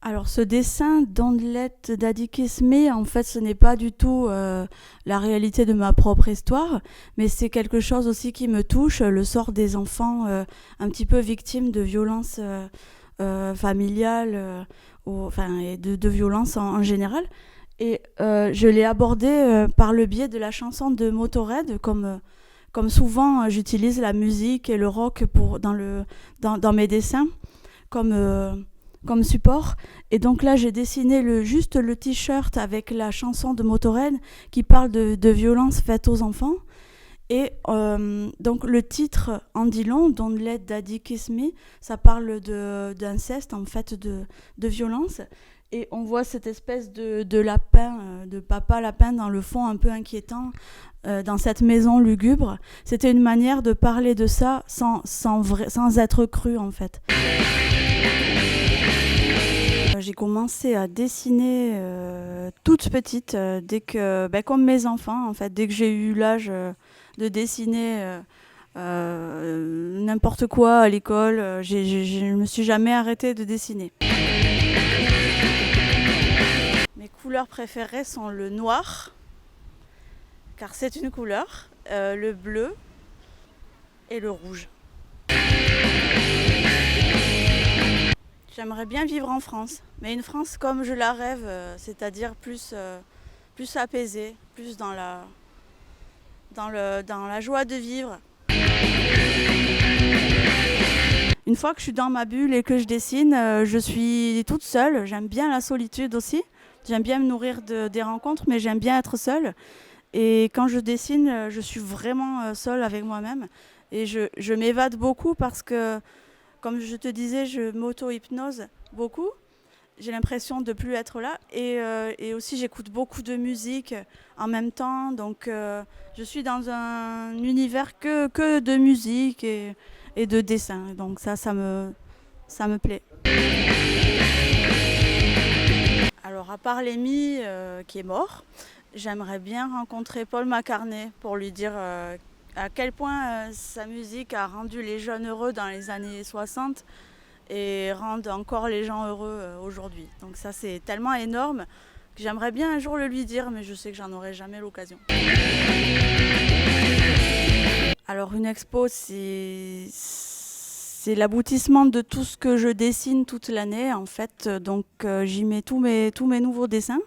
Alors ce dessin d'Andelette d'Adikisme, en fait, ce n'est pas du tout la réalité de ma propre histoire, mais c'est quelque chose aussi qui me touche, le sort des enfants un petit peu victimes de violences familiales enfin, et de violences en général. Et je l'ai abordé par le biais de la chanson de Motorhead, comme souvent j'utilise la musique et le rock dans mes dessins comme, euh, comme support. Et donc là, j'ai dessiné juste le t-shirt avec la chanson de Motorhead qui parle de violences faites aux enfants. Et donc le titre en dit long, Don't Let Daddy Kiss Me, ça parle d'inceste, en fait, de violence. Et on voit cette espèce de lapin, de papa lapin dans le fond un peu inquiétant, dans cette maison lugubre. C'était une manière de parler de ça sans être cru, en fait. J'ai commencé à dessiner toute petite, comme mes enfants, en fait, dès que j'ai eu l'âge de dessiner n'importe quoi à l'école. Je ne me suis jamais arrêtée de dessiner. Mes couleurs préférées sont le noir, car c'est une couleur, le bleu et le rouge. J'aimerais bien vivre en France, mais une France comme je la rêve, c'est-à-dire plus apaisée, plus dans la joie de vivre. Une fois que je suis dans ma bulle et que je dessine, je suis toute seule. J'aime bien la solitude aussi. J'aime bien me nourrir des rencontres, mais j'aime bien être seule. Et quand je dessine, je suis vraiment seule avec moi-même. Et je m'évade beaucoup parce que, comme je te disais, je m'auto-hypnose beaucoup. J'ai l'impression de plus être là. Et aussi, j'écoute beaucoup de musique en même temps. Donc, je suis dans un univers que de musique et de dessin. Donc, ça me plaît. Alors, à part Lémi, qui est mort, j'aimerais bien rencontrer Paul McCartney pour lui dire à quel point sa musique a rendu les jeunes heureux dans les années 60 et rend encore les gens heureux aujourd'hui. Donc ça, c'est tellement énorme que j'aimerais bien un jour le lui dire, mais je sais que j'en aurai jamais l'occasion. Alors une expo, c'est l'aboutissement de tout ce que je dessine toute l'année, en fait. Donc j'y mets tous mes nouveaux dessins.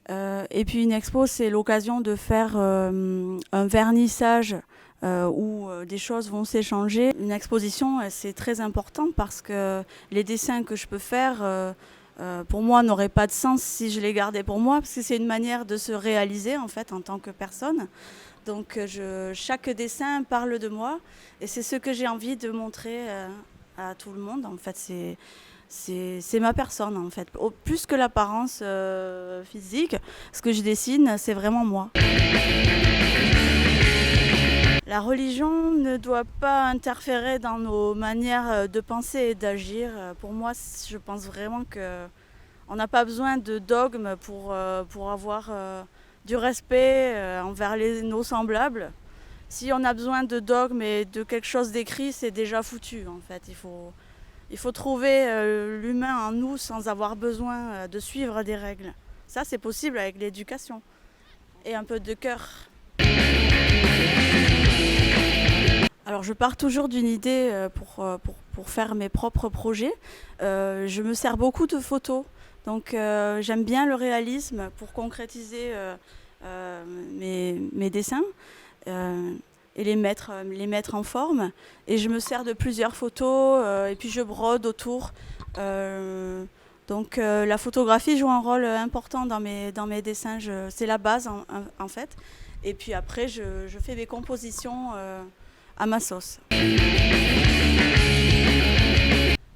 Et puis une expo, c'est l'occasion de faire un vernissage où des choses vont s'échanger. Une exposition, c'est très important parce que les dessins que je peux faire, pour moi, n'auraient pas de sens si je les gardais pour moi, parce que c'est une manière de se réaliser en fait en tant que personne. Donc chaque dessin parle de moi et c'est ce que j'ai envie de montrer à tout le monde. En fait, c'est ma personne en fait. Plus que l'apparence physique, ce que je dessine, c'est vraiment moi. La religion ne doit pas interférer dans nos manières de penser et d'agir. Pour moi, je pense vraiment qu'on n'a pas besoin de dogmes pour avoir du respect envers nos semblables. Si on a besoin de dogmes et de quelque chose d'écrit, c'est déjà foutu en fait. Il faut trouver l'humain en nous sans avoir besoin de suivre des règles. Ça, c'est possible avec l'éducation et un peu de cœur. Alors, je pars toujours d'une idée pour faire mes propres projets. Je me sers beaucoup de photos. Donc, j'aime bien le réalisme pour concrétiser mes dessins et les mettre en forme. Et je me sers de plusieurs photos et puis je brode autour. La photographie joue un rôle important dans mes dessins. C'est la base en fait. Et puis après, je fais des compositions à ma sauce.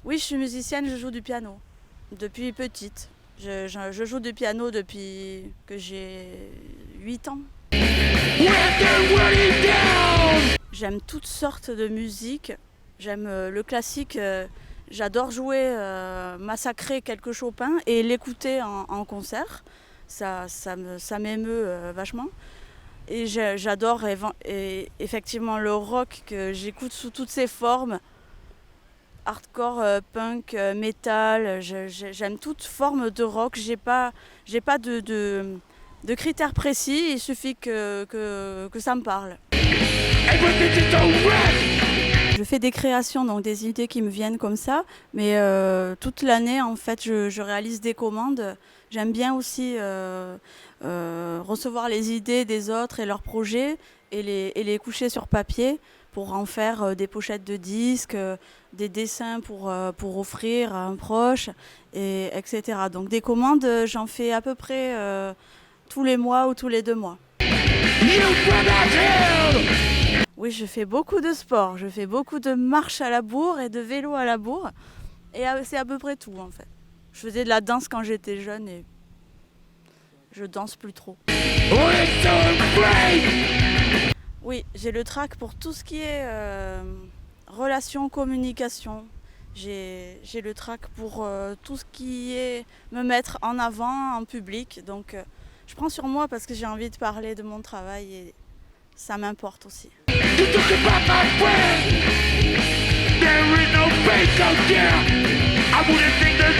Oui, je suis musicienne, je joue du piano depuis petite. Je joue du piano depuis que j'ai 8 ans. J'aime toutes sortes de musique. J'aime le classique. J'adore jouer, massacrer quelques Chopin et l'écouter en concert. Ça m'émeut vachement. Et j'adore effectivement le rock que j'écoute sous toutes ses formes, hardcore, punk, metal. J'aime toute forme de rock. J'ai pas de critères précis. Il suffit que ça me parle. Je fais des créations, donc des idées qui me viennent comme ça, mais toute l'année, en fait, je réalise des commandes. J'aime bien aussi recevoir les idées des autres et leurs projets et les coucher sur papier pour en faire des pochettes de disques, des dessins pour offrir à un proche, etc. Donc des commandes, j'en fais à peu près tous les mois ou tous les 2 mois. Oui, je fais beaucoup de sport. Je fais beaucoup de marche à la bourre et de vélo à la bourre. Et c'est à peu près tout, en fait. Je faisais de la danse quand j'étais jeune et je danse plus trop. Oui, j'ai le trac pour tout ce qui est relations, communication. J'ai le trac pour tout ce qui est me mettre en avant en public. Donc je prends sur moi parce que j'ai envie de parler de mon travail et ça m'importe aussi. You talk about my friend. There is no fake out there. I wouldn't think that